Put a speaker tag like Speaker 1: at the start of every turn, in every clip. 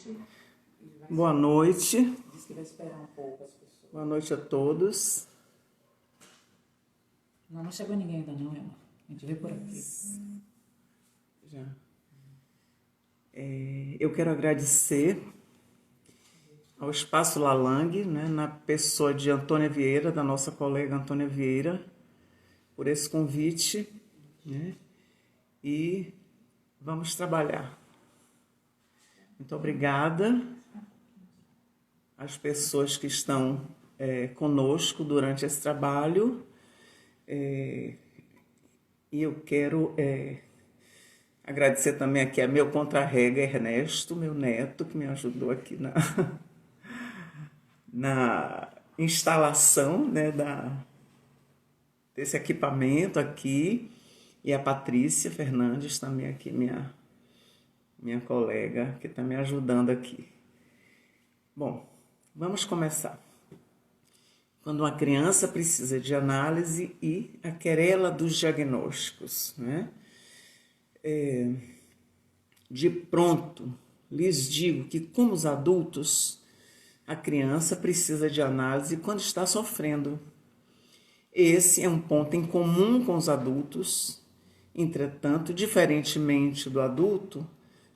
Speaker 1: noite.
Speaker 2: Boa noite.
Speaker 1: Diz que vai esperar um pouco as pessoas.
Speaker 2: Boa noite a todos.
Speaker 1: Não chegou ninguém ainda não, Emma. A gente vê por aqui.
Speaker 2: Já. Eu quero agradecer ao Espaço Lalang, né, na pessoa de Antônia Vieira, da nossa colega Antônia Vieira, por esse convite, né, e vamos trabalhar. Muito obrigada às pessoas que estão conosco durante esse trabalho, e eu quero agradecer também aqui a meu contra-rega Ernesto, meu neto, que me ajudou aqui na instalação, né, desse equipamento aqui, e a Patrícia Fernandes também aqui, minha colega, que está me ajudando aqui. Bom, vamos começar. Quando uma criança precisa de análise e a querela dos diagnósticos, né? De pronto, lhes digo que, como os adultos, a criança precisa de análise quando está sofrendo. Esse é um ponto em comum com os adultos. Entretanto, diferentemente do adulto,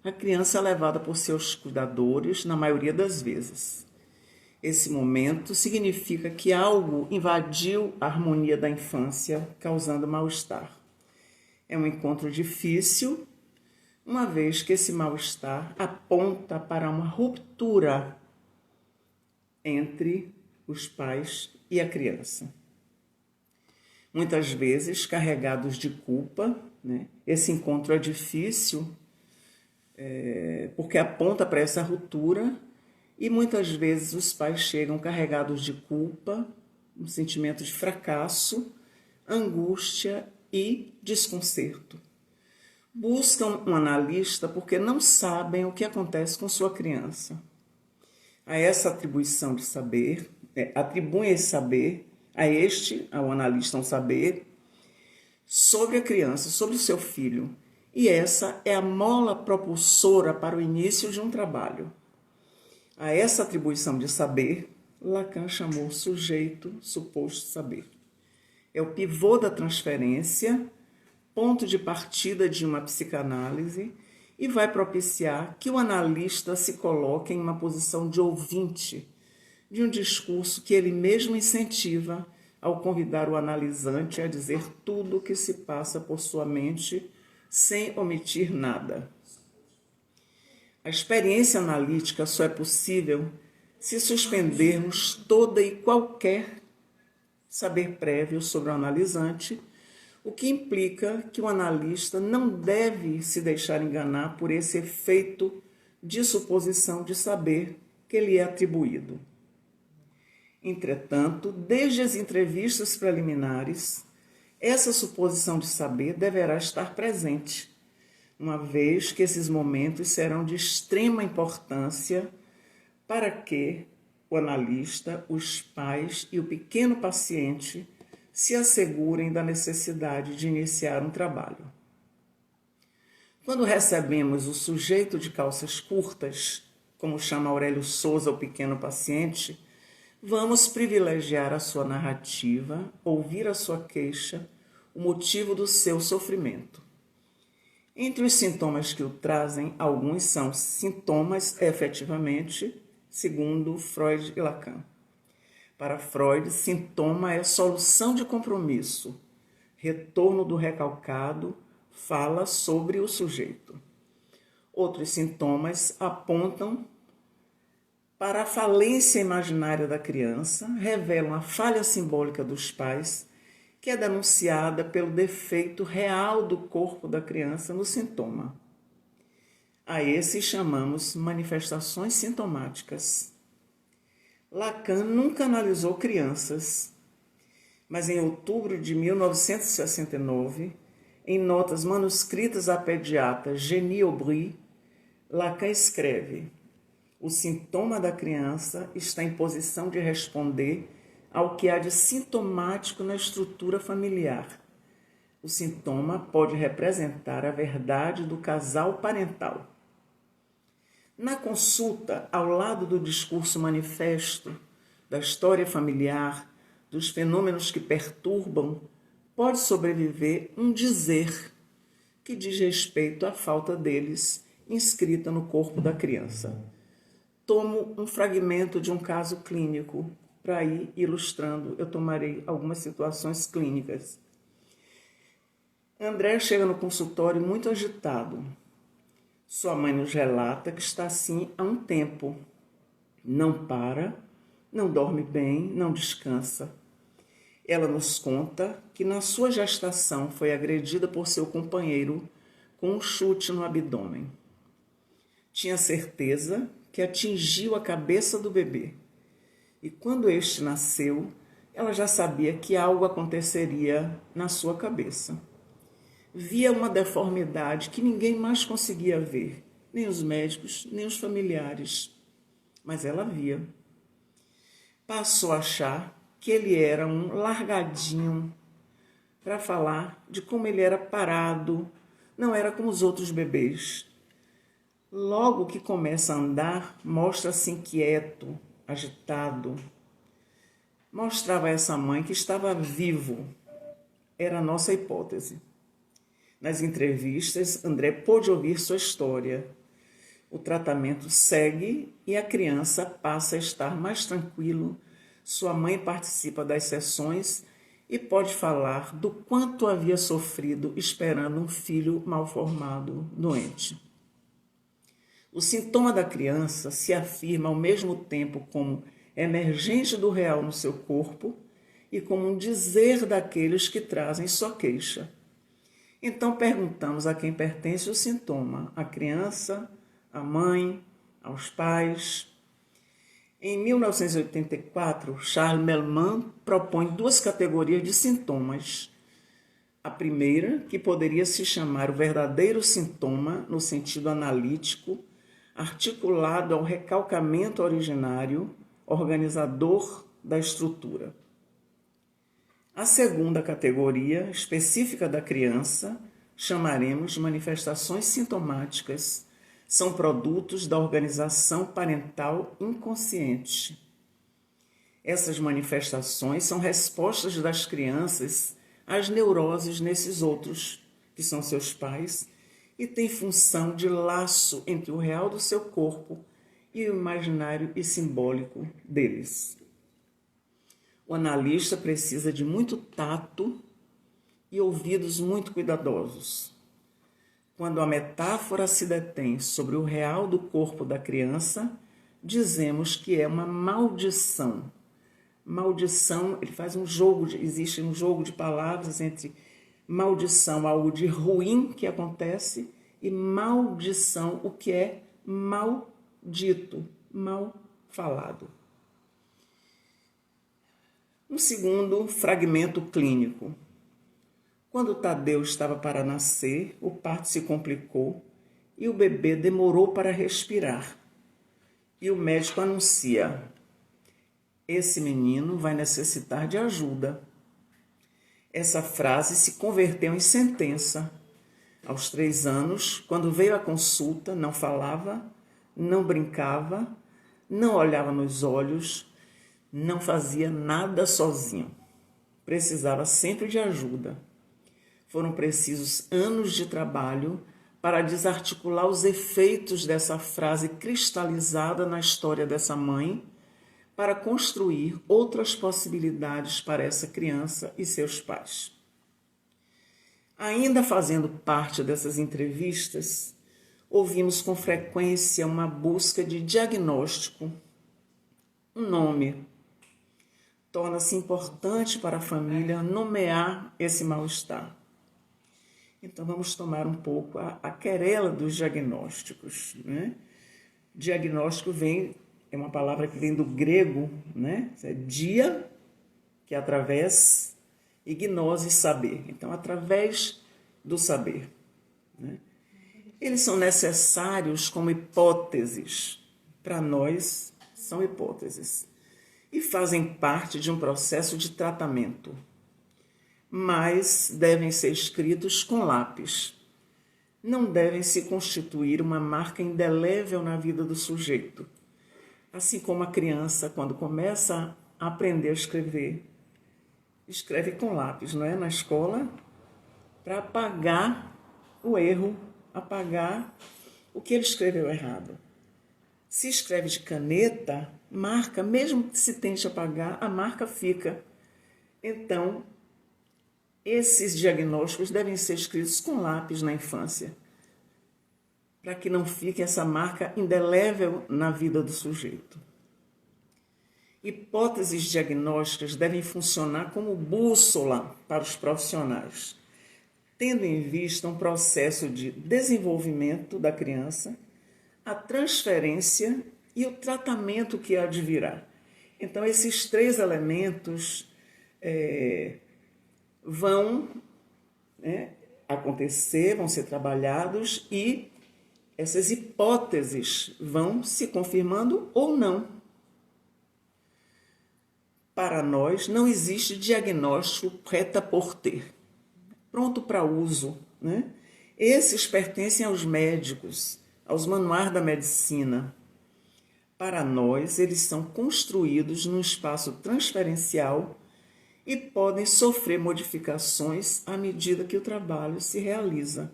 Speaker 2: a criança é levada por seus cuidadores na maioria das vezes. Esse momento significa que algo invadiu a harmonia da infância, causando mal-estar. É um encontro difícil, uma vez que esse mal-estar aponta para uma ruptura entre os pais e a criança. Muitas vezes carregados de culpa, né? Esse encontro é difícil porque aponta para essa ruptura, e muitas vezes os pais chegam carregados de culpa, um sentimento de fracasso, angústia e desconcerto. Buscam um analista porque não sabem o que acontece com sua criança. A essa atribuição de saber, atribuem esse saber ao analista um saber sobre a criança, sobre o seu filho. E essa é a mola propulsora para o início de um trabalho. A essa atribuição de saber, Lacan chamou sujeito suposto saber. É o pivô da transferência, ponto de partida de uma psicanálise, e vai propiciar que o analista se coloque em uma posição de ouvinte de um discurso que ele mesmo incentiva ao convidar o analisante a dizer tudo o que se passa por sua mente sem omitir nada. A experiência analítica só é possível se suspendermos toda e qualquer saber prévio sobre o analisante, o que implica que o analista não deve se deixar enganar por esse efeito de suposição de saber que lhe é atribuído. Entretanto, desde as entrevistas preliminares, essa suposição de saber deverá estar presente, uma vez que esses momentos serão de extrema importância para que o analista, os pais e o pequeno paciente se assegurem da necessidade de iniciar um trabalho. Quando recebemos o sujeito de calças curtas, como chama Aurélio Souza o pequeno paciente, vamos privilegiar a sua narrativa, ouvir a sua queixa, o motivo do seu sofrimento. Entre os sintomas que o trazem, alguns são sintomas efetivamente, segundo Freud e Lacan. Para Freud, sintoma é solução de compromisso, retorno do recalcado, fala sobre o sujeito. Outros sintomas apontam para a falência imaginária da criança, revelam a falha simbólica dos pais, que é denunciada pelo defeito real do corpo da criança no sintoma. A esses chamamos manifestações sintomáticas. Lacan nunca analisou crianças, mas em outubro de 1969, em notas manuscritas à pediatra Jenny Aubry, Lacan escreve: o sintoma da criança está em posição de responder ao que há de sintomático na estrutura familiar. O sintoma pode representar a verdade do casal parental. Na consulta, ao lado do discurso manifesto, da história familiar, dos fenômenos que perturbam, pode sobreviver um dizer que diz respeito à falta deles inscrita no corpo da criança. Tomo um fragmento de um caso clínico para ir ilustrando. Eu tomarei algumas situações clínicas. André chega no consultório muito agitado. Sua mãe nos relata que está assim há um tempo. Não para, não dorme bem, não descansa. Ela nos conta que na sua gestação foi agredida por seu companheiro com um chute no abdômen. Tinha certeza que atingiu a cabeça do bebê. E quando este nasceu, ela já sabia que algo aconteceria na sua cabeça. Via uma deformidade que ninguém mais conseguia ver, nem os médicos, nem os familiares. Mas ela via. Passou a achar que ele era um largadinho, para falar de como ele era parado, não era como os outros bebês. Logo que começa a andar, mostra-se inquieto, agitado. Mostrava a essa mãe que estava vivo. Era a nossa hipótese. Nas entrevistas, André pôde ouvir sua história. O tratamento segue e a criança passa a estar mais tranquilo. Sua mãe participa das sessões e pode falar do quanto havia sofrido esperando um filho mal formado, doente. O sintoma da criança se afirma ao mesmo tempo como emergente do real no seu corpo e como um dizer daqueles que trazem sua queixa. Então perguntamos a quem pertence o sintoma: à criança, à mãe, aos pais. Em 1984, Charles Melman propõe 2 categorias de sintomas. A primeira, que poderia se chamar o verdadeiro sintoma, no sentido analítico, articulado ao recalcamento originário, organizador da estrutura. A segunda categoria, específica da criança, chamaremos de manifestações sintomáticas. São produtos da organização parental inconsciente. Essas manifestações são respostas das crianças às neuroses nesses outros, que são seus pais, e têm função de laço entre o real do seu corpo e o imaginário e simbólico deles. O analista precisa de muito tato e ouvidos muito cuidadosos. Quando a metáfora se detém sobre o real do corpo da criança, dizemos que é uma maldição. Maldição, ele faz existe um jogo de palavras entre maldição, algo de ruim que acontece, e maldição, o que é maldito, mal falado. Um segundo fragmento clínico. Quando Tadeu estava para nascer, o parto se complicou e o bebê demorou para respirar. E o médico anuncia: esse menino vai necessitar de ajuda. Essa frase se converteu em sentença. Aos 3 anos, quando veio à consulta, não falava, não brincava, não olhava nos olhos, não fazia nada sozinho. Precisava sempre de ajuda. Foram precisos anos de trabalho para desarticular os efeitos dessa frase cristalizada na história dessa mãe, para construir outras possibilidades para essa criança e seus pais. Ainda fazendo parte dessas entrevistas, ouvimos com frequência uma busca de diagnóstico, um nome. Torna-se importante para a família nomear esse mal-estar. Então vamos tomar um pouco a querela dos diagnósticos, né? Diagnóstico é uma palavra que vem do grego, né? É dia, que é através, e gnose, saber. Então, através do saber, né? Eles são necessários como hipóteses. Para nós, são hipóteses. E fazem parte de um processo de tratamento. Mas devem ser escritos com lápis. não devem se constituir uma marca indelével na vida do sujeito. Assim como a criança, quando começa a aprender a escrever, escreve com lápis, não é? Na escola, para apagar o erro, apagar o que ele escreveu errado. Se escreve de caneta, marca, mesmo que se tente apagar, a marca fica. Então, esses diagnósticos devem ser escritos com lápis na infância, para que não fique essa marca indelével na vida do sujeito. Hipóteses diagnósticas devem funcionar como bússola para os profissionais, tendo em vista um processo de desenvolvimento da criança, a transferência e o tratamento que há de virá. Então, esses 3 elementos vão acontecer, vão ser trabalhados e essas hipóteses vão se confirmando ou não. Para nós, não existe diagnóstico prêt-à-porter, pronto para uso, né? Esses pertencem aos médicos, aos manuais da medicina. Para nós, eles são construídos num espaço transferencial e podem sofrer modificações à medida que o trabalho se realiza.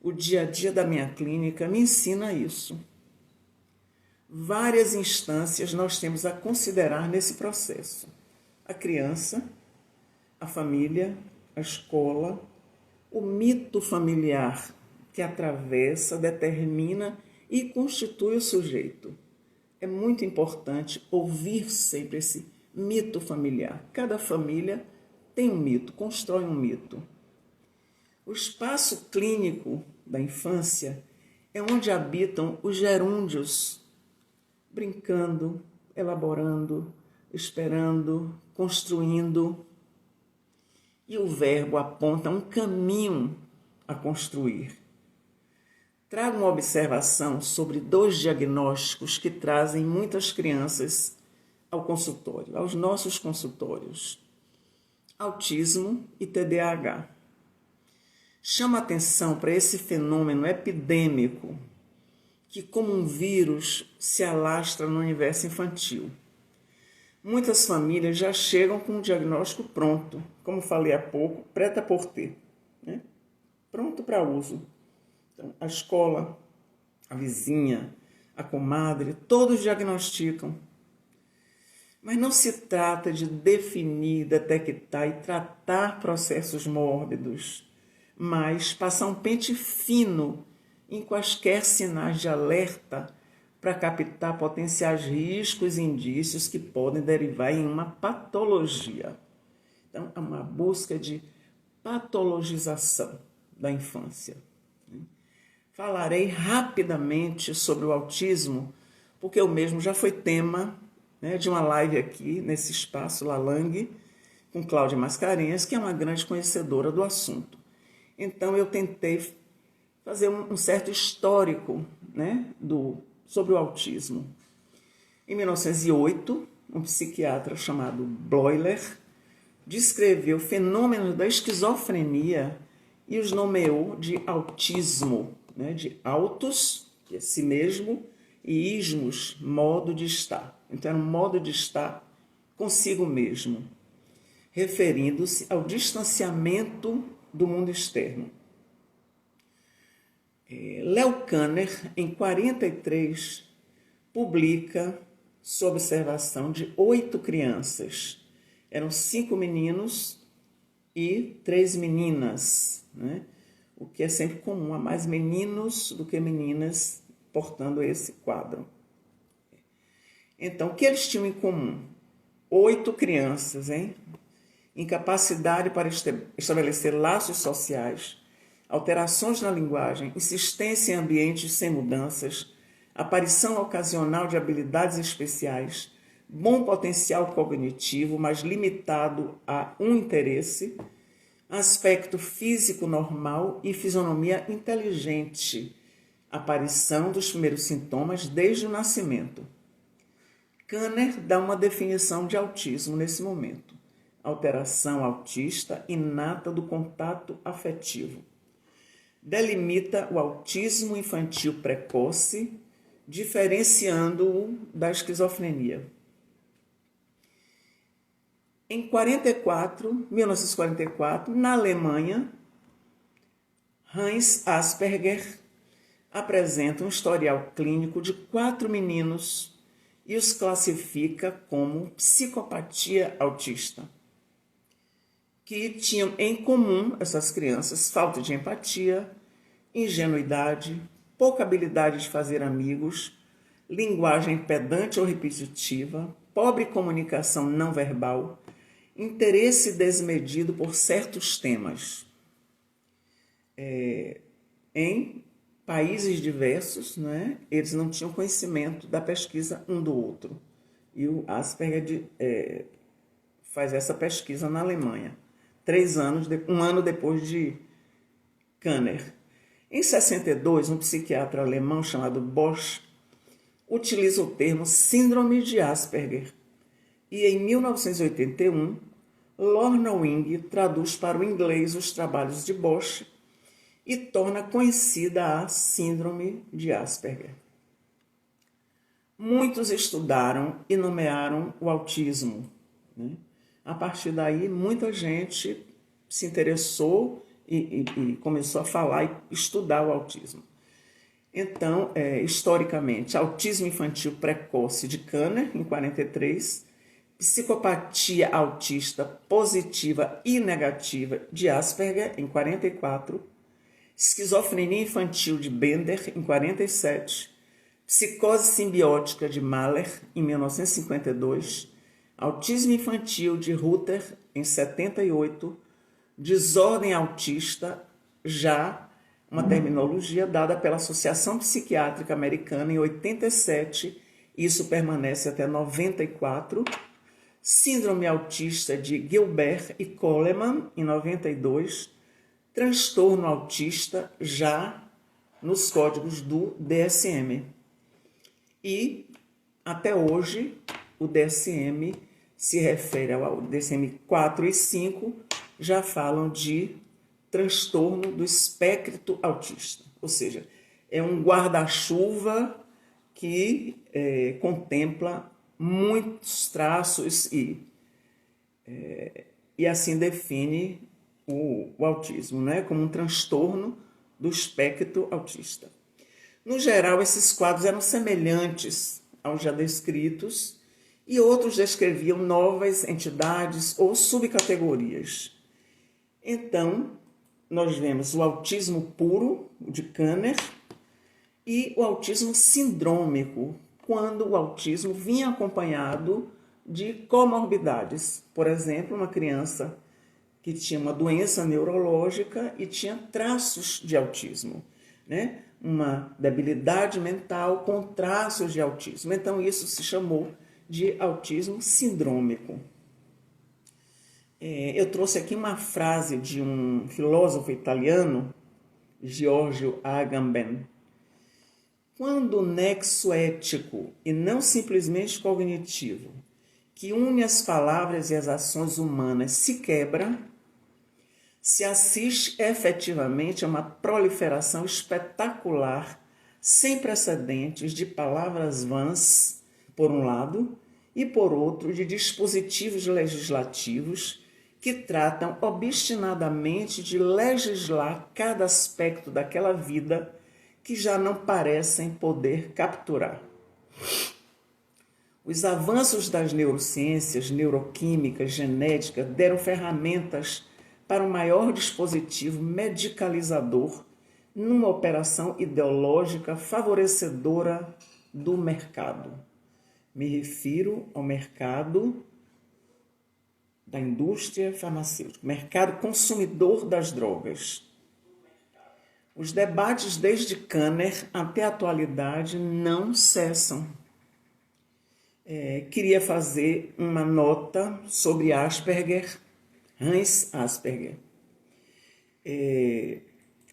Speaker 2: O dia a dia da minha clínica me ensina isso. Várias instâncias nós temos a considerar nesse processo: a criança, a família, a escola, o mito familiar que atravessa, determina e constitui o sujeito. É muito importante ouvir sempre esse mito familiar. Cada família tem um mito, constrói um mito. O espaço clínico da infância é onde habitam os gerúndios, brincando, elaborando, esperando, construindo. E o verbo aponta um caminho a construir. Trago uma observação sobre 2 diagnósticos que trazem muitas crianças ao consultório, aos nossos consultórios: autismo e TDAH. Chama atenção para esse fenômeno epidêmico que, como um vírus, se alastra no universo infantil. Muitas famílias já chegam com um diagnóstico pronto, como falei há pouco, prêt-à-porter, né? Pronto para uso. Então, a escola, a vizinha, a comadre, todos diagnosticam. Mas não se trata de definir, detectar e tratar processos mórbidos, mas passar um pente fino em quaisquer sinais de alerta para captar potenciais riscos e indícios que podem derivar em uma patologia. Então, é uma busca de patologização da infância. Falarei rapidamente sobre o autismo, porque eu mesmo já fui tema, né, de uma live aqui, nesse espaço Lalang, com Cláudia Mascarenhas, que é uma grande conhecedora do assunto. Então, eu tentei fazer um certo histórico, né, sobre o autismo. Em 1908, um psiquiatra chamado Bleuler descreveu o fenômeno da esquizofrenia e os nomeou de autismo, né, de autos, que é si mesmo, e ismos, modo de estar. Então, era um modo de estar consigo mesmo, referindo-se ao distanciamento do mundo externo. Léo Kanner, em 1943, publica sua observação de 8 crianças. Eram 5 meninos e 3 meninas, né? O que é sempre comum, há mais meninos do que meninas portando esse quadro. Então, o que eles tinham em comum? 8 crianças, incapacidade para estabelecer laços sociais, alterações na linguagem, insistência em ambientes sem mudanças, aparição ocasional de habilidades especiais, bom potencial cognitivo, mas limitado a um interesse, aspecto físico normal e fisionomia inteligente, aparição dos primeiros sintomas desde o nascimento. Kanner dá uma definição de autismo nesse momento: alteração autista inata do contato afetivo. delimita o autismo infantil precoce, diferenciando-o da esquizofrenia. Em 1944, na Alemanha, Hans Asperger apresenta um historial clínico de 4 meninos e os classifica como psicopatia autista, que tinham em comum, essas crianças, falta de empatia, ingenuidade, pouca habilidade de fazer amigos, linguagem pedante ou repetitiva, pobre comunicação não verbal, interesse desmedido por certos temas. Em países diversos, né, eles não tinham conhecimento da pesquisa um do outro. E o Asperger faz essa pesquisa na Alemanha, 1 ano depois de Kanner. Em 62, um psiquiatra alemão chamado Bosch utiliza o termo síndrome de Asperger. E em 1981, Lorna Wing traduz para o inglês os trabalhos de Bosch e torna conhecida a síndrome de Asperger. Muitos estudaram e nomearam o autismo, né? A partir daí, muita gente se interessou e começou a falar e estudar o autismo. Então, historicamente, autismo infantil precoce de Kanner, em 43, psicopatia autista positiva e negativa de Asperger, em 44, esquizofrenia infantil de Bender, em 47, psicose simbiótica de Mahler, em 1952, autismo infantil de Ruther, em 78, desordem autista, já uma terminologia dada pela Associação Psiquiátrica Americana em 87, isso permanece até 94, síndrome autista de Gilbert e Coleman, em 92, transtorno autista, já nos códigos do DSM. E, até hoje, o DSM se refere ao DSM-4 e 5, já falam de transtorno do espectro autista. Ou seja, é um guarda-chuva que contempla muitos traços e assim define o autismo, né, como um transtorno do espectro autista. No geral, esses quadros eram semelhantes aos já descritos e outros descreviam novas entidades ou subcategorias. Então, nós vemos o autismo puro, de Kanner, e o autismo sindrômico, quando o autismo vinha acompanhado de comorbidades. Por exemplo, uma criança que tinha uma doença neurológica e tinha traços de autismo, né? Uma debilidade mental com traços de autismo. Então, isso se chamou de autismo sindrômico. Eu trouxe aqui uma frase de um filósofo italiano, Giorgio Agamben. Quando o nexo ético e não simplesmente cognitivo, que une as palavras e as ações humanas, se quebra, se assiste efetivamente a uma proliferação espetacular, sem precedentes, de palavras vãs, por um lado, e por outro, de dispositivos legislativos que tratam obstinadamente de legislar cada aspecto daquela vida que já não parecem poder capturar. Os avanços das neurociências, neuroquímica, genética, deram ferramentas para um maior dispositivo medicalizador numa operação ideológica favorecedora do mercado. Me refiro ao mercado da indústria farmacêutica, mercado consumidor das drogas. Os debates desde Kanner até a atualidade não cessam. Queria fazer uma nota sobre Asperger, Hans Asperger.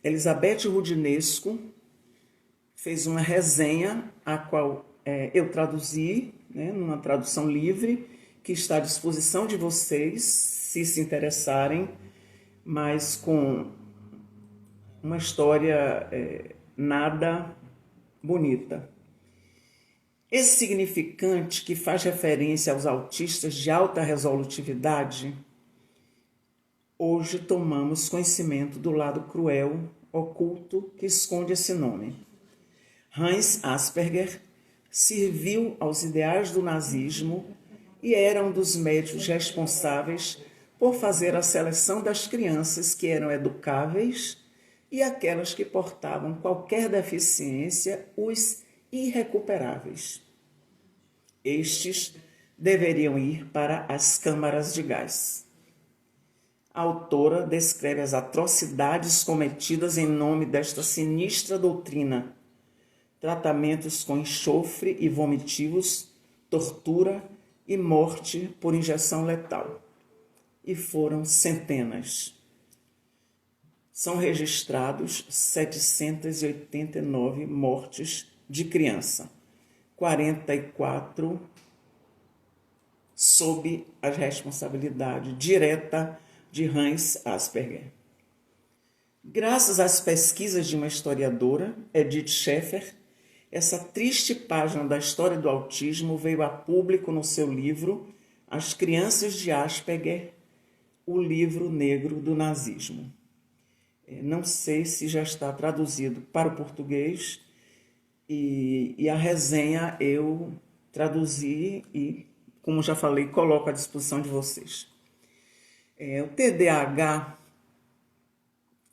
Speaker 2: Elizabeth Rudinesco fez uma resenha, a qual eu traduzi, né, numa tradução livre, que está à disposição de vocês, se interessarem, mas com uma história nada bonita. Esse significante que faz referência aos autistas de alta resolutividade, hoje tomamos conhecimento do lado cruel, oculto, que esconde esse nome. Hans Asperger serviu aos ideais do nazismo e era um dos médicos responsáveis por fazer a seleção das crianças que eram educáveis e aquelas que portavam qualquer deficiência, os irrecuperáveis. Estes deveriam ir para as câmaras de gás. A autora descreve as atrocidades cometidas em nome desta sinistra doutrina: tratamentos com enxofre e vomitivos, tortura e morte por injeção letal. E foram centenas. São registrados 789 mortes de criança, 44 sob a responsabilidade direta de Hans Asperger. Graças às pesquisas de uma historiadora, Edith Schaeffer, essa triste página da história do autismo veio a público no seu livro As Crianças de Asperger, o livro negro do nazismo. Não sei se já está traduzido para o português, e a resenha eu traduzi e, como já falei, coloco à disposição de vocês. O TDAH,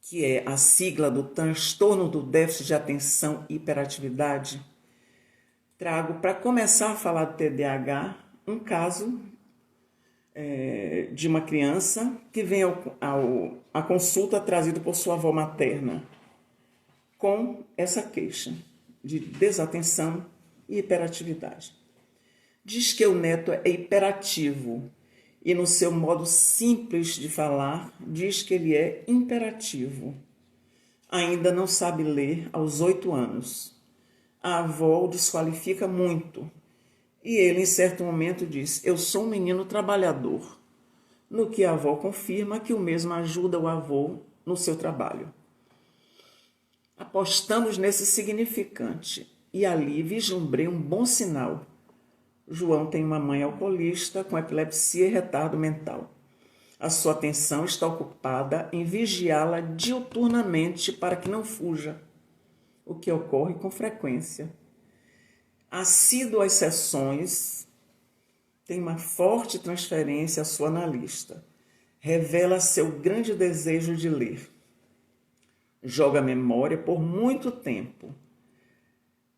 Speaker 2: que é a sigla do transtorno do déficit de atenção e hiperatividade, trago para começar a falar do TDAH um caso de uma criança que vem à consulta trazido por sua avó materna com essa queixa de desatenção e hiperatividade. Diz que o neto é hiperativo e, no seu modo simples de falar, diz que ele é imperativo. Ainda não sabe ler aos 8 anos. A avó o desqualifica muito e ele, em certo momento, diz: eu sou um menino trabalhador, no que a avó confirma que o mesmo ajuda o avô no seu trabalho. Apostamos nesse significante e ali vislumbrei um bom sinal. João tem uma mãe alcoolista com epilepsia e retardo mental. A sua atenção está ocupada em vigiá-la diuturnamente para que não fuja, o que ocorre com frequência. Assíduo às sessões, tem uma forte transferência à sua analista. Revela seu grande desejo de ler. Joga a memória por muito tempo.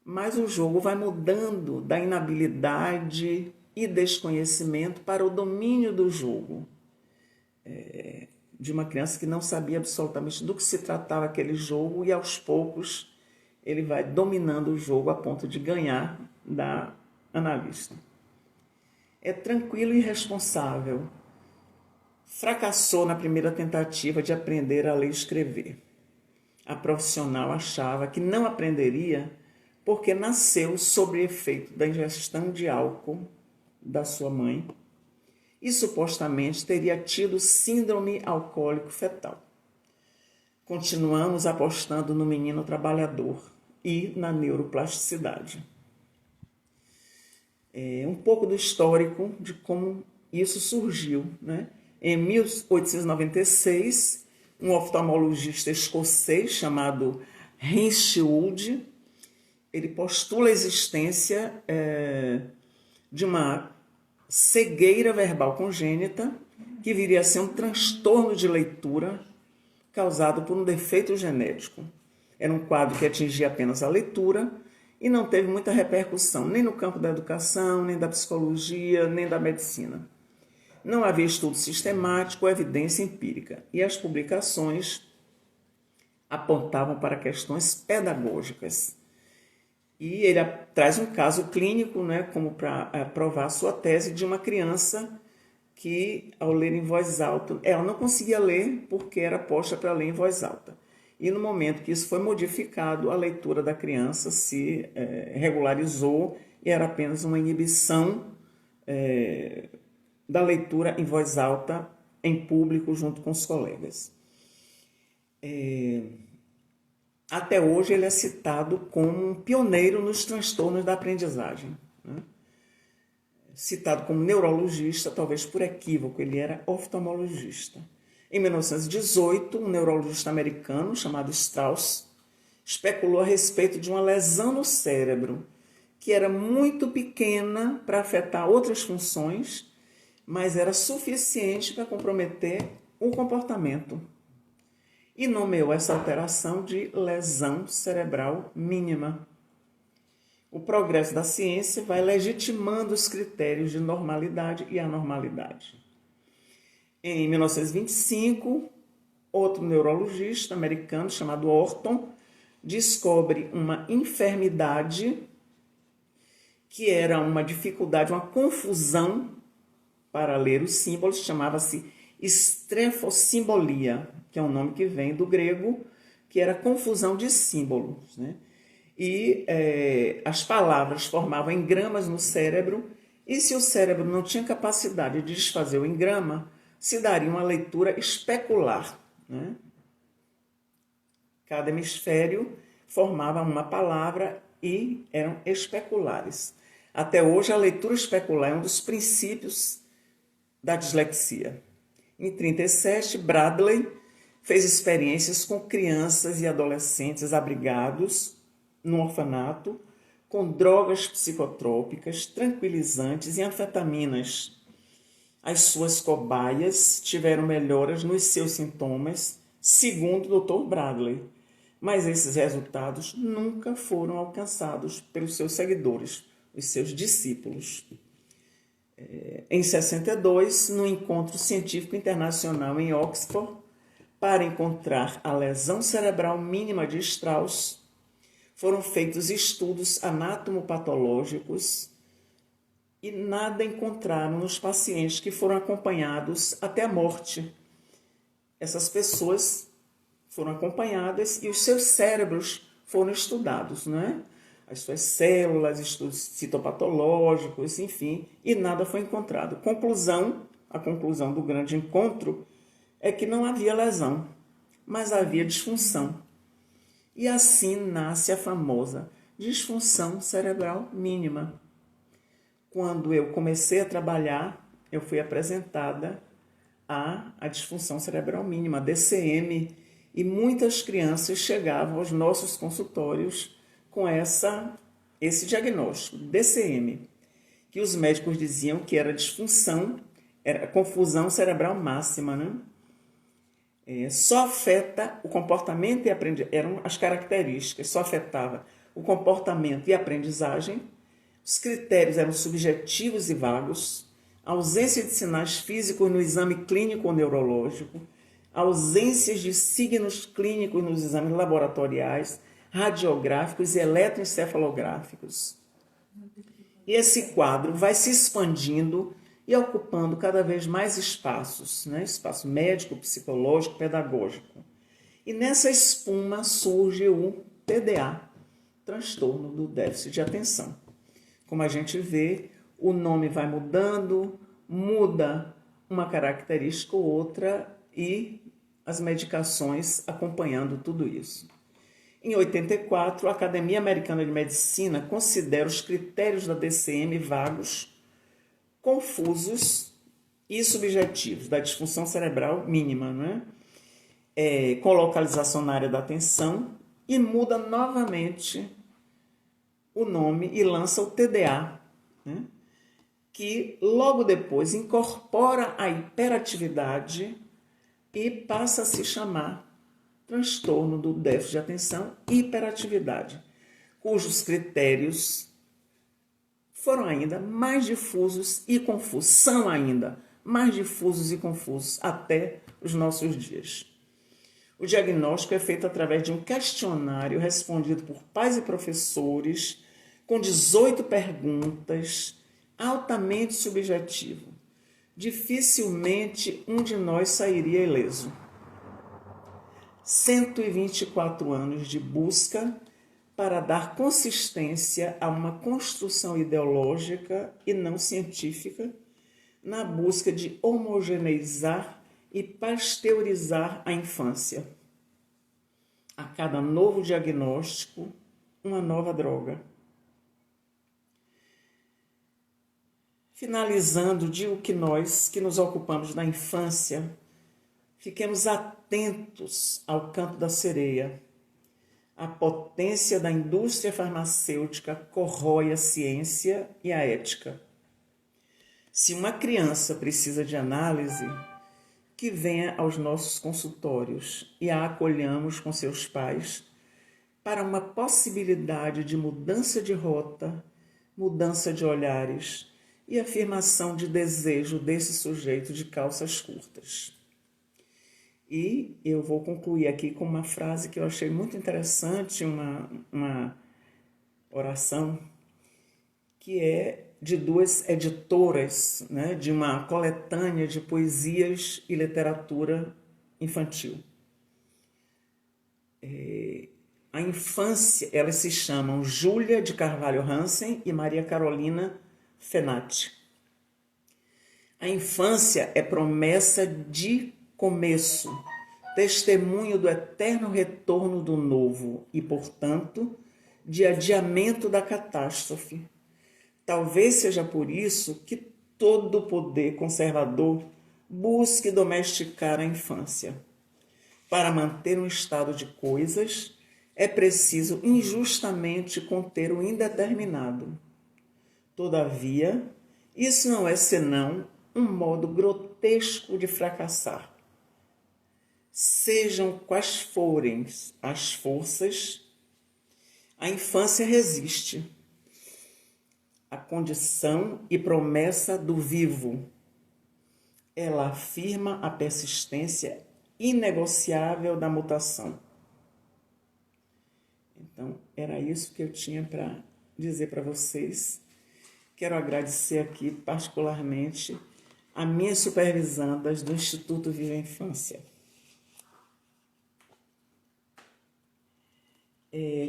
Speaker 2: Mas o jogo vai mudando da inabilidade e desconhecimento para o domínio do jogo. De uma criança que não sabia absolutamente do que se tratava aquele jogo e, aos poucos, ele vai dominando o jogo a ponto de ganhar da analista. É tranquilo e responsável. Fracassou na primeira tentativa de aprender a ler e escrever. A profissional achava que não aprenderia porque nasceu sob efeito da ingestão de álcool da sua mãe e supostamente teria tido síndrome alcoólico fetal. Continuamos apostando no menino trabalhador e na neuroplasticidade. Um pouco do histórico de como isso surgiu, né? Em 1896, um oftalmologista escocês chamado Hinshelwood, ele postula a existência de uma cegueira verbal congênita que viria a ser um transtorno de leitura causado por um defeito genético. Era um quadro que atingia apenas a leitura e não teve muita repercussão, nem no campo da educação, nem da psicologia, nem da medicina. Não havia estudo sistemático ou evidência empírica, e as publicações apontavam para questões pedagógicas. E ele traz um caso clínico, né, como para provar a sua tese, de uma criança que, ao ler em voz alta, ela não conseguia ler porque era posta para ler em voz alta. E no momento que isso foi modificado, a leitura da criança se regularizou e era apenas uma inibição da leitura em voz alta em público junto com os colegas. até hoje ele é citado como um pioneiro nos transtornos da aprendizagem, né? Citado como neurologista, talvez por equívoco, ele era oftalmologista. Em 1918, um neurologista americano chamado Strauss especulou a respeito de uma lesão no cérebro que era muito pequena para afetar outras funções, mas era suficiente para comprometer o comportamento. E nomeou essa alteração de lesão cerebral mínima. O progresso da ciência vai legitimando os critérios de normalidade e anormalidade. Em 1925, outro neurologista americano chamado Orton descobre uma enfermidade que era uma dificuldade, uma confusão para ler os símbolos, chamava-se estrefosimbolia, que é um nome que vem do grego, que era confusão de símbolos, né? E as palavras formavam engramas no cérebro, e se o cérebro não tinha capacidade de desfazer o engrama, se daria uma leitura especular, né? Cada hemisfério formava uma palavra e eram especulares. Até hoje, a leitura especular é um dos princípios da dislexia. Em 1937, Bradley fez experiências com crianças e adolescentes abrigados no orfanato com drogas psicotrópicas, tranquilizantes e anfetaminas. As suas cobaias tiveram melhoras nos seus sintomas, segundo o Dr. Bradley, mas esses resultados nunca foram alcançados pelos seus seguidores, os seus discípulos. Em 62, no Encontro Científico Internacional em Oxford, para encontrar a lesão cerebral mínima de Strauss, foram feitos estudos anatomopatológicos e nada encontraram nos pacientes que foram acompanhados até a morte. Essas pessoas foram acompanhadas e os seus cérebros foram estudados, né? As suas células, estudos citopatológicos, enfim, e nada foi encontrado. A conclusão do grande encontro é que não havia lesão, mas havia disfunção. E assim nasce a famosa disfunção cerebral mínima. Quando eu comecei a trabalhar, eu fui apresentada à disfunção cerebral mínima, DCM, e muitas crianças chegavam aos nossos consultórios com esse diagnóstico, DCM, que os médicos diziam que era disfunção, era confusão cerebral máxima, né? Só afeta o comportamento e aprendizagem, eram as características, só afetava o comportamento e a aprendizagem, os critérios eram subjetivos e vagos, ausência de sinais físicos no exame clínico ou neurológico, ausências de signos clínicos nos exames laboratoriais, radiográficos e eletroencefalográficos. E esse quadro vai se expandindo e ocupando cada vez mais espaços, né? Espaço médico, psicológico, pedagógico. E nessa espuma surge o TDA, transtorno do déficit de atenção. Como a gente vê, o nome vai mudando, muda uma característica ou outra e as medicações acompanhando tudo isso. Em 84, a Academia Americana de Medicina considera os critérios da DCM vagos, confusos e subjetivos, da disfunção cerebral mínima, não é? Com localização na área da atenção, e muda novamente o nome e lança o TDA, né? Que logo depois incorpora a hiperatividade e passa a se chamar transtorno do déficit de atenção e hiperatividade, cujos critérios foram ainda mais difusos e confusos, são ainda mais difusos e confusos até os nossos dias. O diagnóstico é feito através de um questionário respondido por pais e professores, com 18 perguntas, altamente subjetivo. Dificilmente um de nós sairia ileso. 124 anos de busca para dar consistência a uma construção ideológica e não científica, na busca de homogeneizar e pasteurizar a infância. a cada novo diagnóstico, uma nova droga. Finalizando, digo que nós, que nos ocupamos da infância, fiquemos atentos ao canto da sereia. A potência da indústria farmacêutica corrói a ciência e a ética. Se uma criança precisa de análise, que venha aos nossos consultórios e a acolhamos com seus pais para uma possibilidade de mudança de rota, mudança de olhares e afirmação de desejo desse sujeito de calças curtas. E eu vou concluir aqui com uma frase que eu achei muito interessante, uma oração, que é de duas editoras, né, de uma coletânea de poesias e literatura infantil. A infância, elas se chamam Júlia de Carvalho Hansen e Maria Carolina Fenati. A infância é promessa de começo, testemunho do eterno retorno do novo e, portanto, de adiamento da catástrofe. Talvez seja por isso que todo poder conservador busque domesticar a infância. Para manter um estado de coisas, é preciso injustamente conter o indeterminado. Todavia, isso não é senão um modo grotesco de fracassar. Sejam quais forem as forças, a infância resiste. A condição e promessa do vivo. Ela afirma a persistência inegociável da mutação. Então, era isso que eu tinha para dizer para vocês. Quero agradecer aqui, particularmente, a minha supervisandas do Instituto Viva Infância.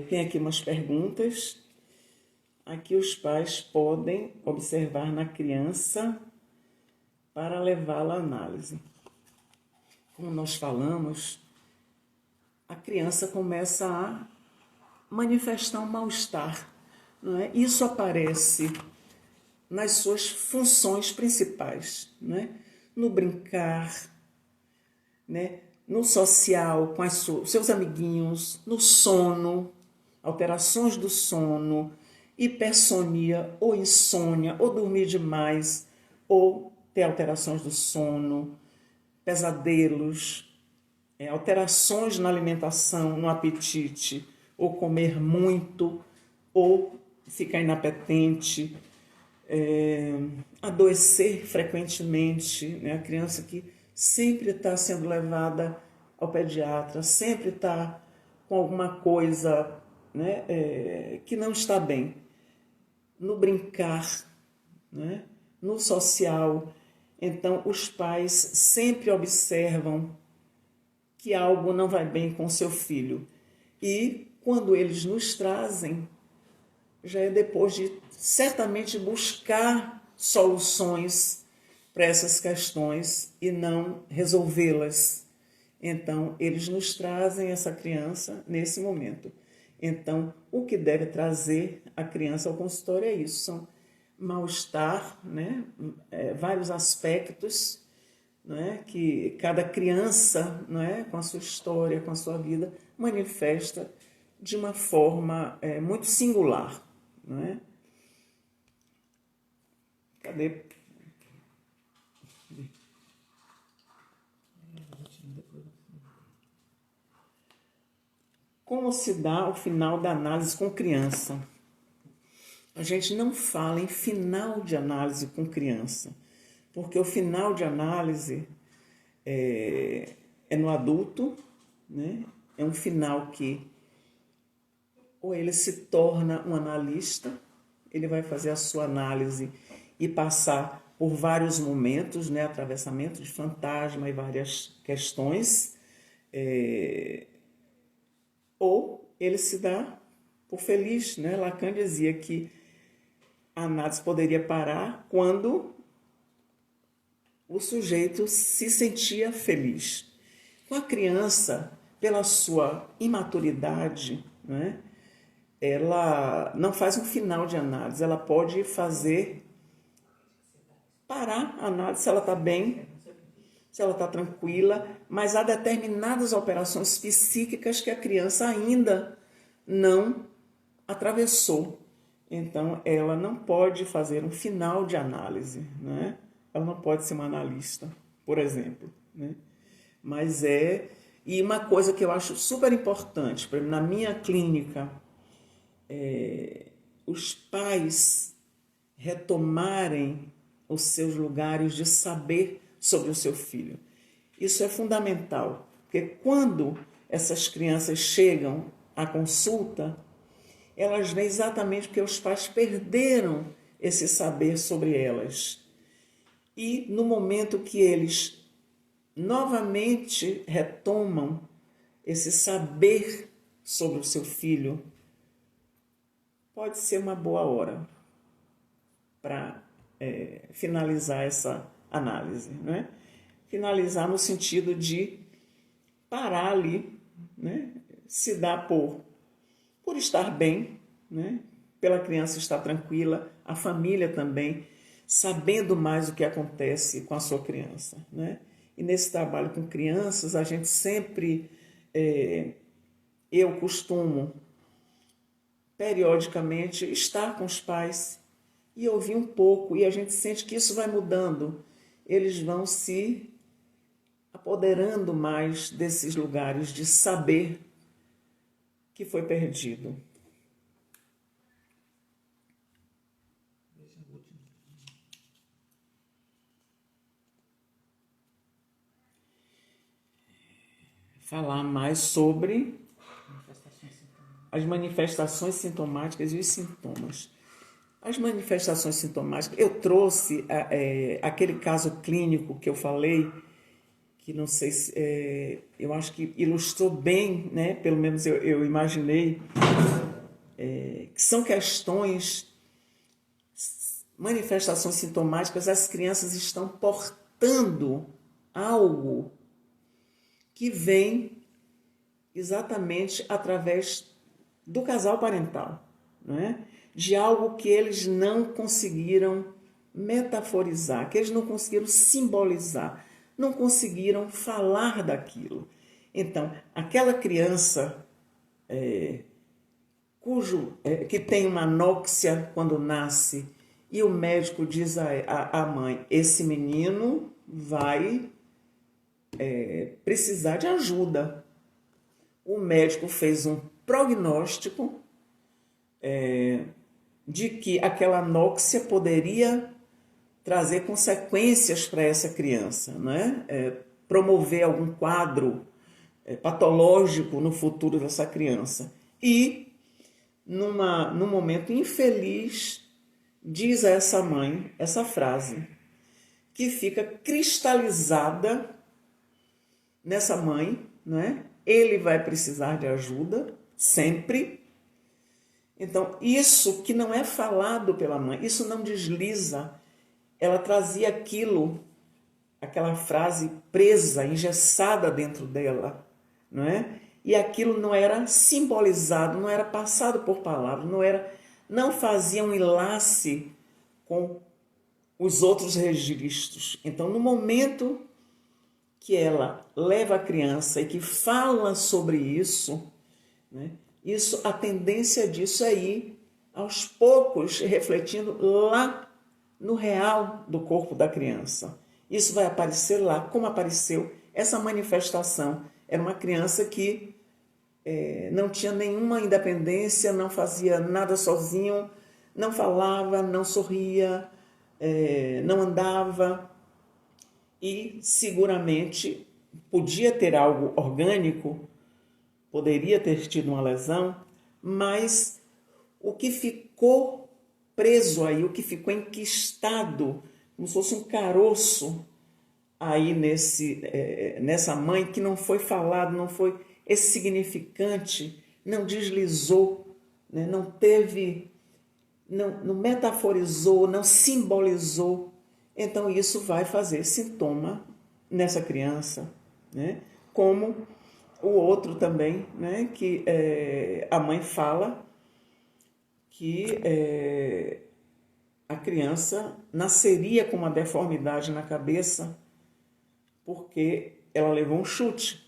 Speaker 2: Tem aqui umas perguntas. Aqui os pais podem observar na criança para levá-la à análise. Como nós falamos, a criança começa a manifestar um mal-estar, não é? Isso aparece nas suas funções principais, não é? No brincar, né? No social, com seus amiguinhos, no sono, alterações do sono, hipersonia ou insônia, ou dormir demais, ou ter alterações do sono, pesadelos, alterações na alimentação, no apetite, ou comer muito, ou ficar inapetente, adoecer frequentemente, né? A criança que sempre está sendo levada ao pediatra, sempre está com alguma coisa, né, que não está bem. No brincar, né, no social. Então, os pais sempre observam que algo não vai bem com seu filho. E, quando eles nos trazem, já é depois de certamente buscar soluções para essas questões e não resolvê-las. Então, eles nos trazem essa criança nesse momento. Então, o que deve trazer a criança ao consultório é isso, são mal-estar, né? Vários aspectos, né? Que cada criança, né? Com a sua história, com a sua vida, manifesta de uma forma muito singular. Né? Cadê? Como se dá o final da análise com criança? A gente não fala em final de análise com criança, porque o final de análise é no adulto, né? É um final que ou ele se torna um analista, ele vai fazer a sua análise e passar por vários momentos, né? Atravessamento de fantasma e várias questões, ou ele se dá por feliz, né? Lacan dizia que a análise poderia parar quando o sujeito se sentia feliz. Com a criança, pela sua imaturidade, né, ela não faz um final de análise, ela pode fazer parar a análise se ela está bem, se ela está tranquila, mas há determinadas operações psíquicas que a criança ainda não atravessou. Então, ela não pode fazer um final de análise, né? Ela não pode ser uma analista, por exemplo, né? Mas e uma coisa que eu acho super importante, por exemplo, na minha clínica, os pais retomarem os seus lugares de saber sobre o seu filho. Isso é fundamental, porque quando essas crianças chegam à consulta, elas vêm exatamente porque os pais perderam esse saber sobre elas. E no momento que eles novamente retomam esse saber sobre o seu filho, pode ser uma boa hora para finalizar essa análise, né? Finalizar no sentido de parar ali, né? Se dar por estar bem, né? Pela criança estar tranquila, a família também, sabendo mais o que acontece com a sua criança, né? E nesse trabalho com crianças, a gente sempre, eu costumo, periodicamente, estar com os pais e ouvir um pouco, e a gente sente que isso vai mudando. Eles vão se apoderando mais desses lugares de saber que foi perdido. Falar mais sobre as manifestações sintomáticas e os sintomas. As manifestações sintomáticas, eu trouxe aquele caso clínico que eu falei, que não sei se, eu acho que ilustrou bem, né? Pelo menos eu imaginei, que são questões, manifestações sintomáticas, as crianças estão portando algo que vem exatamente através do casal parental, não é? De algo que eles não conseguiram metaforizar, que eles não conseguiram simbolizar, não conseguiram falar daquilo. Então, aquela criança que tem uma anóxia quando nasce e o médico diz à mãe, esse menino vai precisar de ajuda. O médico fez um prognóstico de que aquela anóxia poderia trazer consequências para essa criança, né? Promover algum quadro patológico no futuro dessa criança. E, num momento infeliz, diz a essa mãe essa frase, que fica cristalizada nessa mãe, né? Ele vai precisar de ajuda, sempre. Então, isso que não é falado pela mãe, isso não desliza. Ela trazia aquela frase presa, engessada dentro dela, não é? E aquilo não era simbolizado, não era passado por palavras, não fazia um enlace com os outros registros. Então, no momento que ela leva a criança e que fala sobre isso, né? A tendência disso é ir, aos poucos, refletindo lá no real do corpo da criança. Isso vai aparecer lá, como apareceu essa manifestação. Era uma criança que não tinha nenhuma independência, não fazia nada sozinho, não falava, não sorria, não andava. E seguramente podia ter algo orgânico, poderia ter tido uma lesão, mas o que ficou preso aí, o que ficou enquistado, como se fosse um caroço aí nessa mãe, que não foi falado, não foi esse significante, não deslizou, né? não metaforizou, não simbolizou. Então isso vai fazer sintoma nessa criança, né? Como o outro também, né, que a mãe fala que a criança nasceria com uma deformidade na cabeça porque ela levou um chute.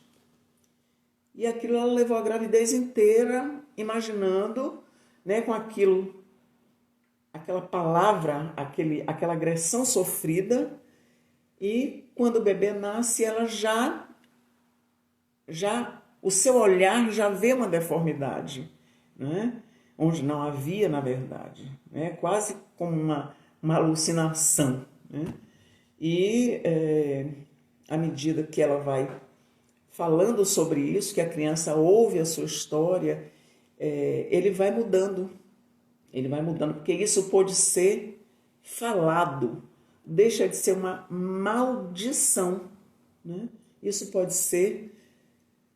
Speaker 2: E aquilo ela levou a gravidez inteira imaginando, né, com aquilo, aquela palavra, aquela agressão sofrida, e quando o bebê nasce, ela já o seu olhar já vê uma deformidade, né? Onde não havia, na verdade, né? Quase como uma alucinação, né? E à medida que ela vai falando sobre isso, que a criança ouve a sua história, ele vai mudando, porque isso pode ser falado, deixa de ser uma maldição, né? Isso pode ser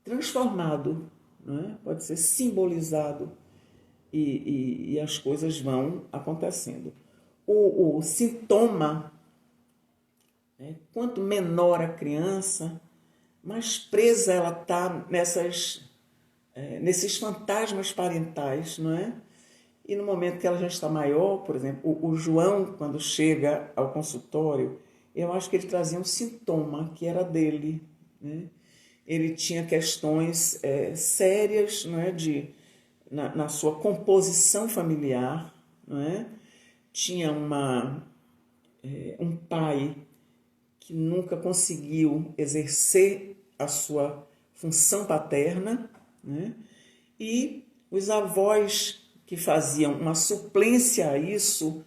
Speaker 2: transformado, né? Pode ser simbolizado e as coisas vão acontecendo. O sintoma, né? Quanto menor a criança, mais presa ela está nesses fantasmas parentais, não é? E no momento que ela já está maior, por exemplo, o João, quando chega ao consultório, eu acho que ele trazia um sintoma que era dele, né? Ele tinha questões sérias, não é? Na sua composição familiar, não é? Tinha um pai que nunca conseguiu exercer a sua função paterna, né? E os avós que faziam uma suplência a isso,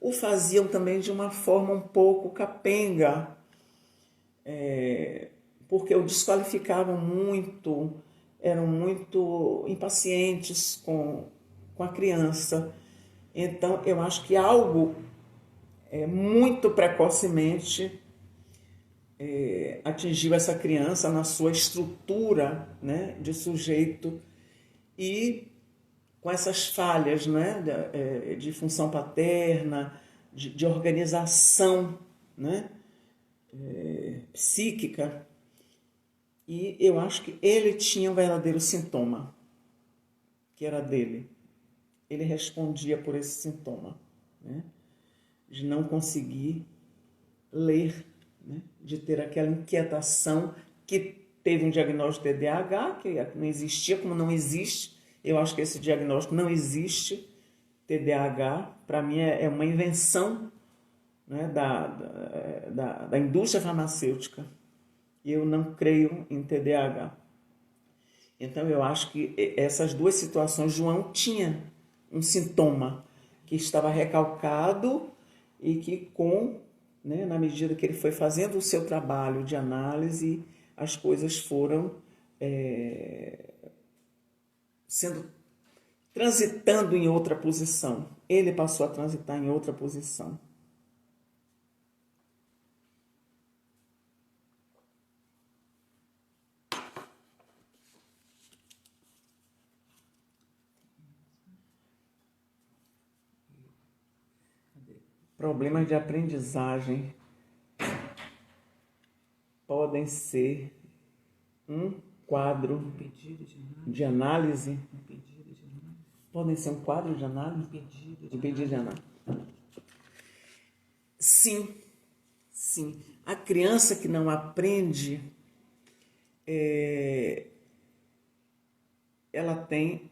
Speaker 2: o faziam também de uma forma um pouco capenga, porque o desqualificavam muito, eram muito impacientes com a criança. Então, eu acho que algo muito precocemente atingiu essa criança na sua estrutura, né, de sujeito, e com essas falhas, né, de função paterna, de organização, né, psíquica. E eu acho que ele tinha um verdadeiro sintoma, que era dele. Ele respondia por esse sintoma, né, de não conseguir ler, né, de ter aquela inquietação, que teve um diagnóstico de TDAH, que não existia, como não existe. Eu acho que esse diagnóstico não existe, TDAH. Para mim é uma invenção, né, da indústria farmacêutica. Eu não creio em TDAH. Então eu acho que essas duas situações, João tinha um sintoma que estava recalcado e que né, na medida que ele foi fazendo o seu trabalho de análise, as coisas foram transitando em outra posição. Ele passou a transitar em outra posição. Problemas de aprendizagem podem ser um quadro de análise. Podem ser um quadro de análise? Pedido de análise. Sim, sim. A criança que não aprende, ela tem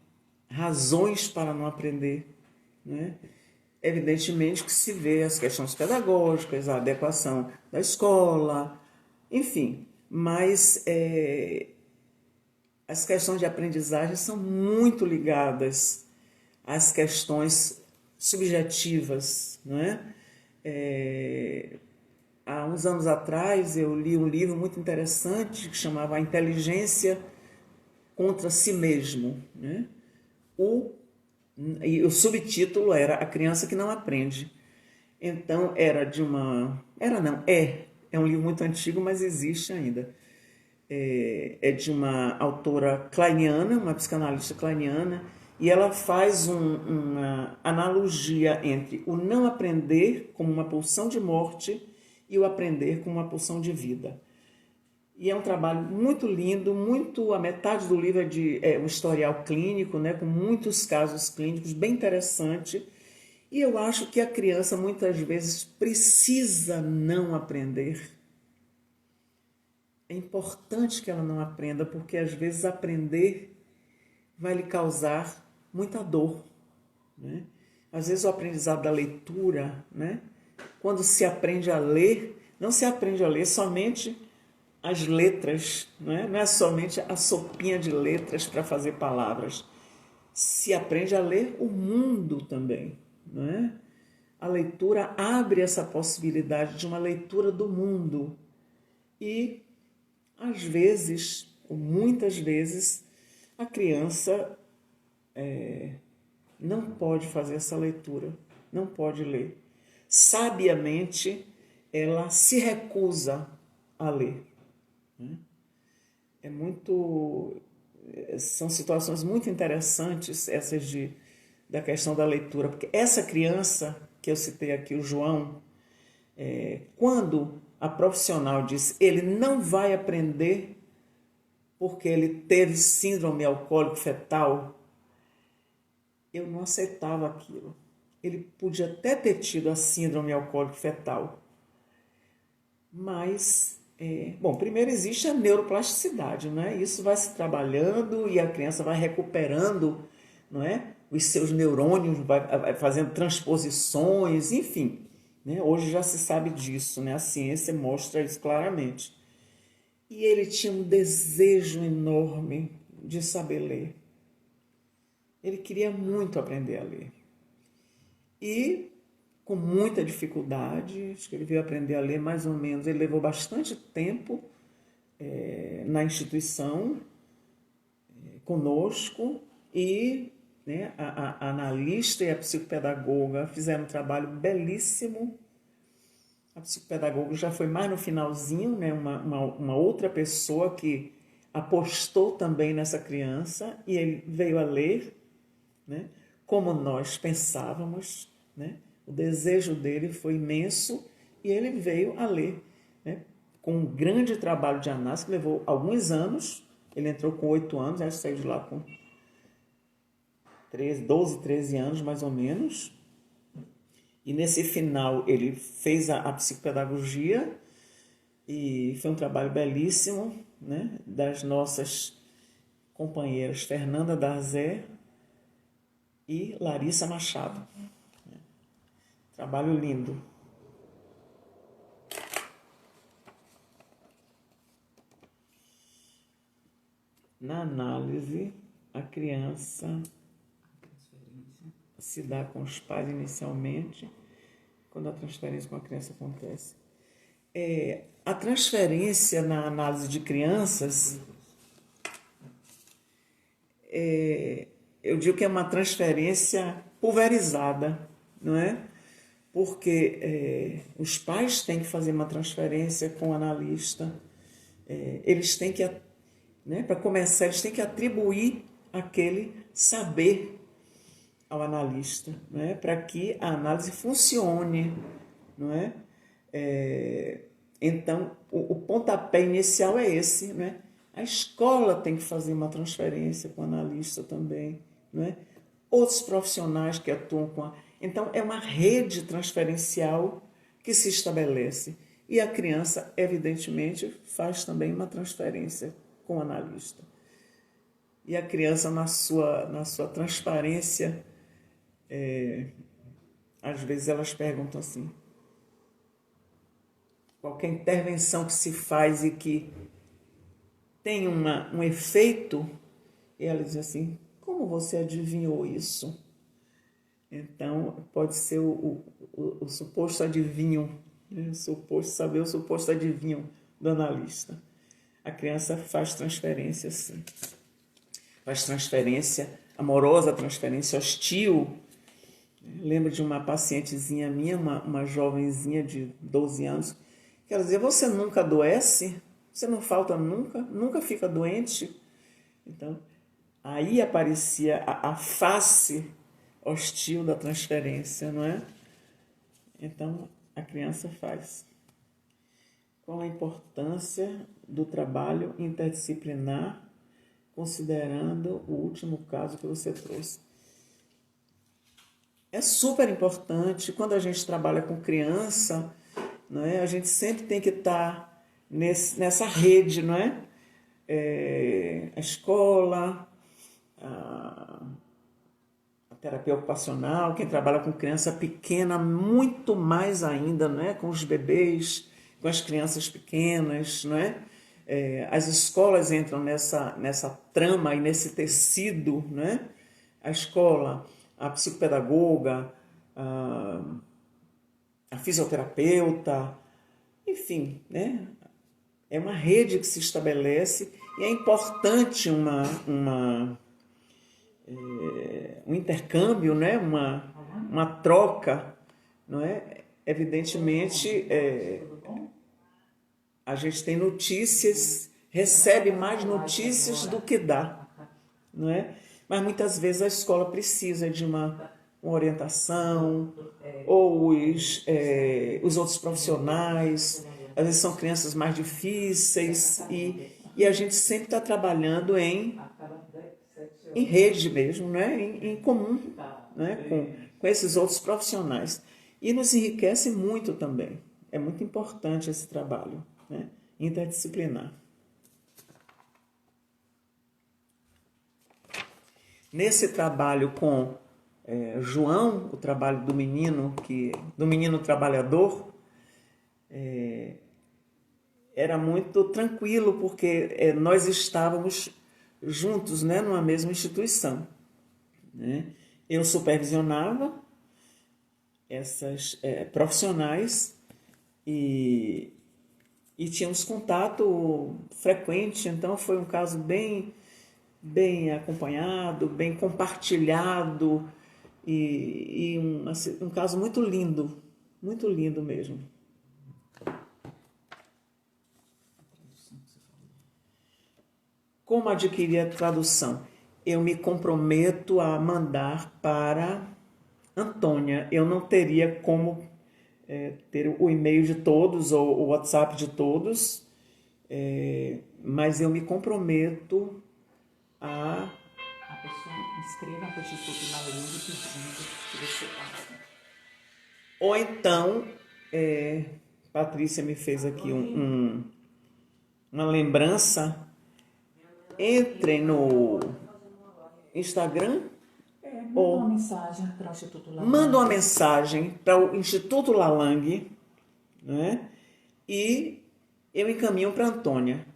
Speaker 2: razões para não aprender, né? Evidentemente que se vê as questões pedagógicas, a adequação da escola, enfim, mas as questões de aprendizagem são muito ligadas às questões subjetivas, não é? Há uns anos atrás eu li um livro muito interessante que chamava A Inteligência contra Si Mesmo, né? E o subtítulo era A Criança que Não Aprende. Então é um livro muito antigo, mas existe ainda. É de uma autora kleiniana, uma psicanalista kleiniana, e ela faz uma analogia entre o não aprender como uma pulsão de morte e o aprender como uma pulsão de vida. E é um trabalho muito lindo, muito, a metade do livro é um historial clínico, né, com muitos casos clínicos, bem interessante. E eu acho que a criança muitas vezes precisa não aprender. É importante que ela não aprenda, porque às vezes aprender vai lhe causar muita dor, né? Às vezes o aprendizado da leitura, né? Quando se aprende a ler, não se aprende a ler somente as letras, não é somente a sopinha de letras para fazer palavras. Se aprende a ler o mundo também, não é? A leitura abre essa possibilidade de uma leitura do mundo. E, às vezes, ou muitas vezes, a criança não pode fazer essa leitura, não pode ler. Sabiamente, ela se recusa a ler. São situações muito interessantes essas da questão da leitura, porque essa criança que eu citei aqui, o João, quando a profissional disse ele não vai aprender porque ele teve síndrome alcoólico fetal, eu não aceitava aquilo. Ele podia até ter tido a síndrome alcoólico fetal, mas, primeiro existe a neuroplasticidade, não é? Isso vai se trabalhando e a criança vai recuperando, não é? Os seus neurônios, vai fazendo transposições, enfim. Né? Hoje já se sabe disso, né? A ciência mostra isso claramente. E ele tinha um desejo enorme de saber ler. Ele queria muito aprender a ler. E, com muita dificuldade, acho que ele veio aprender a ler mais ou menos, ele levou bastante tempo na instituição, conosco, e né, a analista e a psicopedagoga fizeram um trabalho belíssimo. A psicopedagoga já foi mais no finalzinho, né, uma outra pessoa que apostou também nessa criança e ele veio a ler, né, como nós pensávamos, né? O desejo dele foi imenso e ele veio a ler, né, com um grande trabalho de análise que levou alguns anos. Ele entrou com 8 anos, acho que saiu de lá com 12, 13 anos mais ou menos. E nesse final ele fez a psicopedagogia e foi um trabalho belíssimo, né, das nossas companheiras Fernanda Darzé e Larissa Machado. Trabalho lindo. Na análise, a criança se dá com os pais inicialmente, quando a transferência com a criança acontece. A transferência na análise de crianças, eu digo que é uma transferência pulverizada, não é? Porque os pais têm que fazer uma transferência com o analista, eles têm que, né, para começar, eles têm que atribuir aquele saber ao analista, não é? Para que a análise funcione, não é? Então, o pontapé inicial é esse, não é? A escola tem que fazer uma transferência com o analista também, não é? Outros profissionais que atuam com Então, é uma rede transferencial que se estabelece. E a criança, evidentemente, faz também uma transferência com o analista. E a criança, na sua transparência, às vezes elas perguntam assim, qualquer intervenção que se faz e que tem um efeito, e ela diz assim, como você adivinhou isso? Então, pode ser o suposto adivinho, né? O suposto adivinho do analista. A criança faz transferência, sim. Faz transferência amorosa, transferência hostil. Lembro de uma pacientezinha minha, uma jovenzinha de 12 anos, que ela dizia, você nunca adoece? Você não falta nunca? Nunca fica doente? Então, aí aparecia a face hostil da transferência, não é? Então, a criança faz. qual a importância do trabalho interdisciplinar, considerando o último caso que você trouxe. É super importante, quando a gente trabalha com criança, não é? A gente sempre tem que estar nessa rede, não é? A escola, a terapia ocupacional, quem trabalha com criança pequena, muito mais ainda, não é? Com os bebês, com as crianças pequenas, não é? As escolas entram nessa trama e nesse tecido, não é? A escola, a psicopedagoga, a fisioterapeuta, enfim, né? É uma rede que se estabelece e é importante um intercâmbio, né? uma troca, não é? Evidentemente, a gente tem notícias, recebe mais notícias do que dá, não é? Mas muitas vezes a escola precisa de uma orientação, ou os outros profissionais, às vezes são crianças mais difíceis, e a gente sempre está trabalhando em rede mesmo, né? em comum, né? com esses outros profissionais. E nos enriquece muito também. É muito importante esse trabalho, né? Interdisciplinar. Nesse trabalho com João, o trabalho do menino trabalhador, era muito tranquilo, porque nós estávamos juntos, né, numa mesma instituição, né? Eu supervisionava essas profissionais e tínhamos contato frequente, então foi um caso bem acompanhado, bem compartilhado e um caso muito lindo mesmo. Como adquirir a tradução? Eu me comprometo a mandar para Antônia. Eu não teria como ter o e-mail de todos ou o WhatsApp de todos, mas eu me comprometo a
Speaker 1: pessoa inscreva para o Instituto na Língua pedindo que você faça.
Speaker 2: Ou então, Patrícia me fez aqui uma lembrança. Entrem no Instagram
Speaker 1: Manda uma mensagem para o Instituto Lalang.
Speaker 2: Manda uma mensagem para o Instituto Lalang, né? E eu encaminho para a Antônia.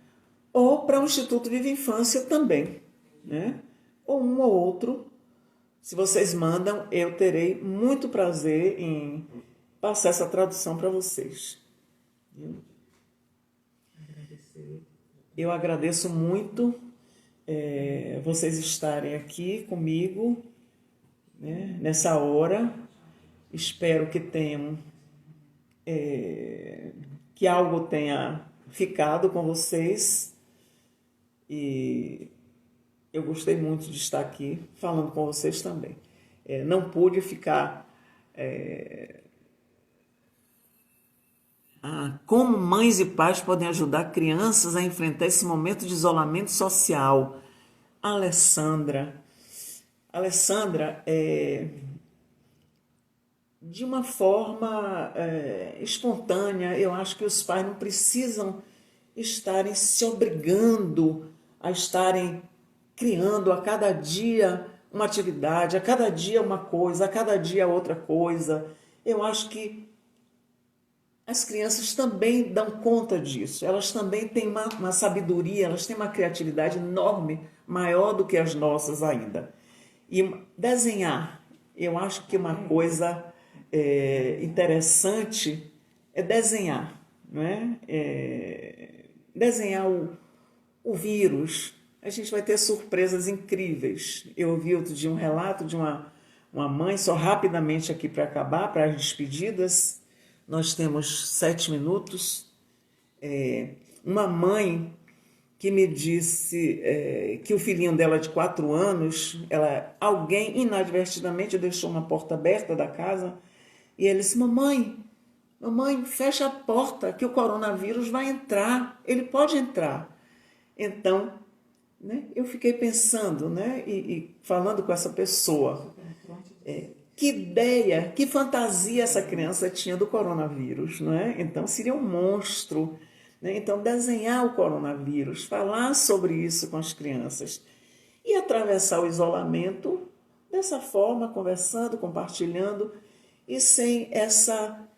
Speaker 2: Ou para o Instituto Viva Infância também, né? Ou um ou outro. Se vocês mandam, eu terei muito prazer em passar essa tradução para vocês. Eu agradeço muito vocês estarem aqui comigo, né, nessa hora. Espero que tenham que algo tenha ficado com vocês, e eu gostei muito de estar aqui falando com vocês também. Não pude ficar como mães e pais podem ajudar crianças a enfrentar esse momento de isolamento social. Alessandra, de uma forma espontânea, eu acho que os pais não precisam estarem se obrigando a estarem criando a cada dia uma atividade, a cada dia uma coisa, a cada dia outra coisa. Eu acho que as crianças também dão conta disso, elas também têm uma sabedoria, elas têm uma criatividade enorme, maior do que as nossas ainda. E desenhar, eu acho que uma coisa interessante é desenhar, não é? Desenhar o vírus. A gente vai ter surpresas incríveis. Eu ouvi outro dia um relato de uma mãe, só rapidamente aqui para acabar, para as despedidas. Nós temos 7 minutos. Uma mãe que me disse que o filhinho dela de 4 anos, alguém inadvertidamente deixou uma porta aberta da casa, e ele disse: mamãe, mamãe, fecha a porta que o coronavírus vai entrar, ele pode entrar. Então, né, eu fiquei pensando, né, e falando com essa pessoa, que ideia, que fantasia essa criança tinha do coronavírus, não é? Então seria um monstro, né? Então desenhar o coronavírus, falar sobre isso com as crianças e atravessar o isolamento dessa forma, conversando, compartilhando e sem essa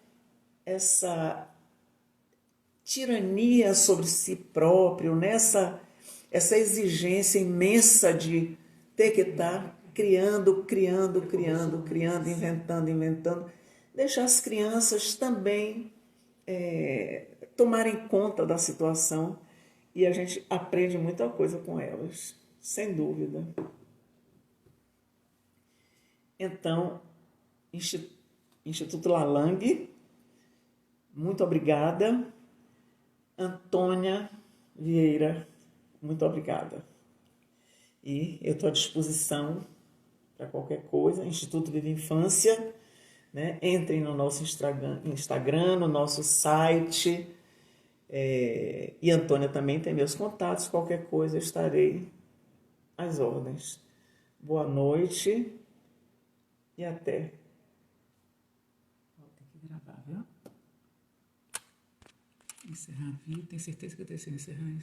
Speaker 2: tirania sobre si próprio, nessa essa exigência imensa de ter que estar criando, inventando. Deixar as crianças também tomarem conta da situação e a gente aprende muita coisa com elas, sem dúvida. Então, Instituto Lalang, muito obrigada. Antônia Vieira, muito obrigada. E eu estou à disposição para qualquer coisa. Instituto Viva Infância, né? Entrem no nosso Instagram, no nosso site. E Antônia também tem meus contatos. Qualquer coisa eu estarei às ordens. Boa noite e até.
Speaker 1: Vou ter que gravar, viu? Encerrar vídeo. Tem certeza que eu tenho que encerrar?